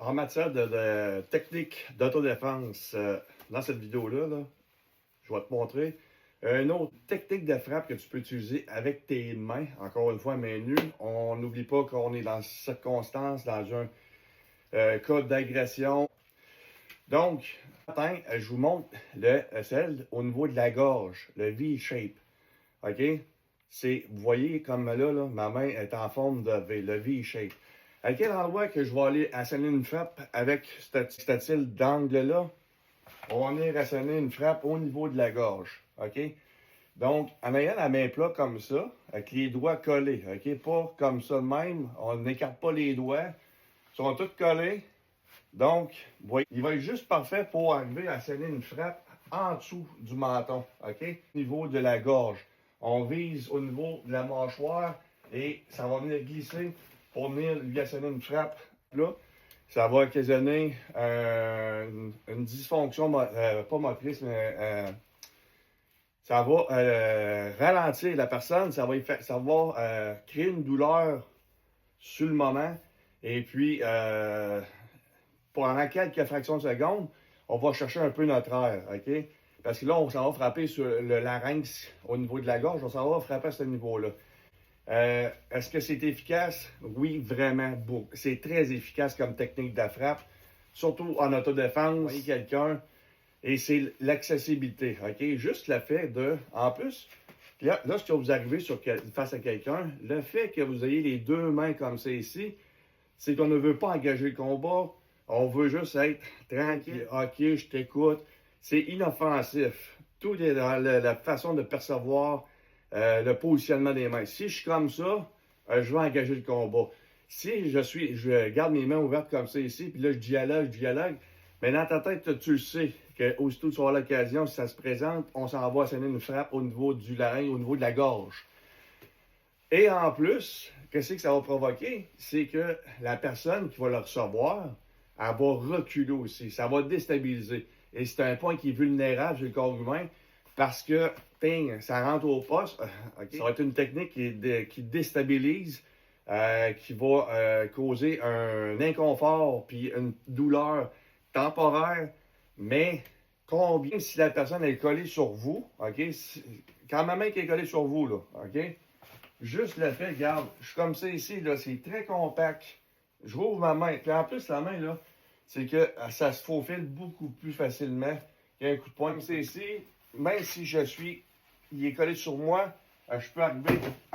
En matière de technique d'autodéfense, dans cette vidéo-là, je vais te montrer une autre technique de frappe que tu peux utiliser avec tes mains. Encore une fois, main nue. On n'oublie pas qu'on est dans cette circonstance, dans un cas d'agression. Donc, matin, je vous montre celle au niveau de la gorge, le V-shape. OK? Vous voyez comme là, ma main est en forme de V, le V-shape. À quel endroit que je vais aller asséner une frappe avec ce style d'angle-là? On va venir asséner une frappe au niveau de la gorge. OK? Donc, en ayant la main plate comme ça, avec les doigts collés, OK? Pas comme ça de même, on n'écarte pas les doigts. Ils sont tous collés. Donc, voyez, il va être juste parfait pour arriver à asséner une frappe en dessous du menton. OK? Au niveau de la gorge. On vise au niveau de la mâchoire et ça va venir glisser pour venir lui asséner une frappe là. Ça va occasionner une dysfonction, pas motrice, mais ça va ralentir la personne, ça va créer une douleur sur le moment. Et puis, pendant quelques fractions de secondes, on va chercher un peu notre air, OK? Parce que là, on s'en va frapper sur le larynx au niveau de la gorge, on s'en va frapper à ce niveau-là. Est-ce que c'est efficace? Oui, vraiment. C'est très efficace comme technique de frappe, surtout en autodéfense. Vous voyez quelqu'un, et c'est l'accessibilité, OK? Juste le fait de... En plus, lorsque vous arrivez face à quelqu'un, le fait que vous ayez les deux mains comme ça ici, c'est qu'on ne veut pas engager le combat, on veut juste être tranquille. OK, je t'écoute. C'est inoffensif. Tout est dans la façon de percevoir le positionnement des mains. Si je suis comme ça, je vais engager le combat. Si je garde mes mains ouvertes comme ça ici, puis là, je dialogue, mais dans ta tête, tu le sais qu'aussitôt que tu auras l'occasion, si ça se présente, on s'en va asséner une frappe au niveau du larynx, au niveau de la gorge. Et en plus, qu'est-ce que ça va provoquer? C'est que la personne qui va le recevoir, elle va reculer aussi. Ça va déstabiliser. Et c'est un point qui est vulnérable sur le corps humain parce que, ping, ça rentre au poste. Okay. Ça va être une technique qui déstabilise, qui va causer un inconfort puis une douleur temporaire. Mais combien si la personne est collée sur vous, OK? Quand ma main est collée sur vous, là, OK? Juste le fait, regarde, je suis comme ça ici, là, c'est très compact. Je rouvre ma main. Puis en plus, la main, là, c'est que ça se faufile beaucoup plus facilement qu'un coup de poing. Comme c'est ici, même si il est collé sur moi, je peux arriver à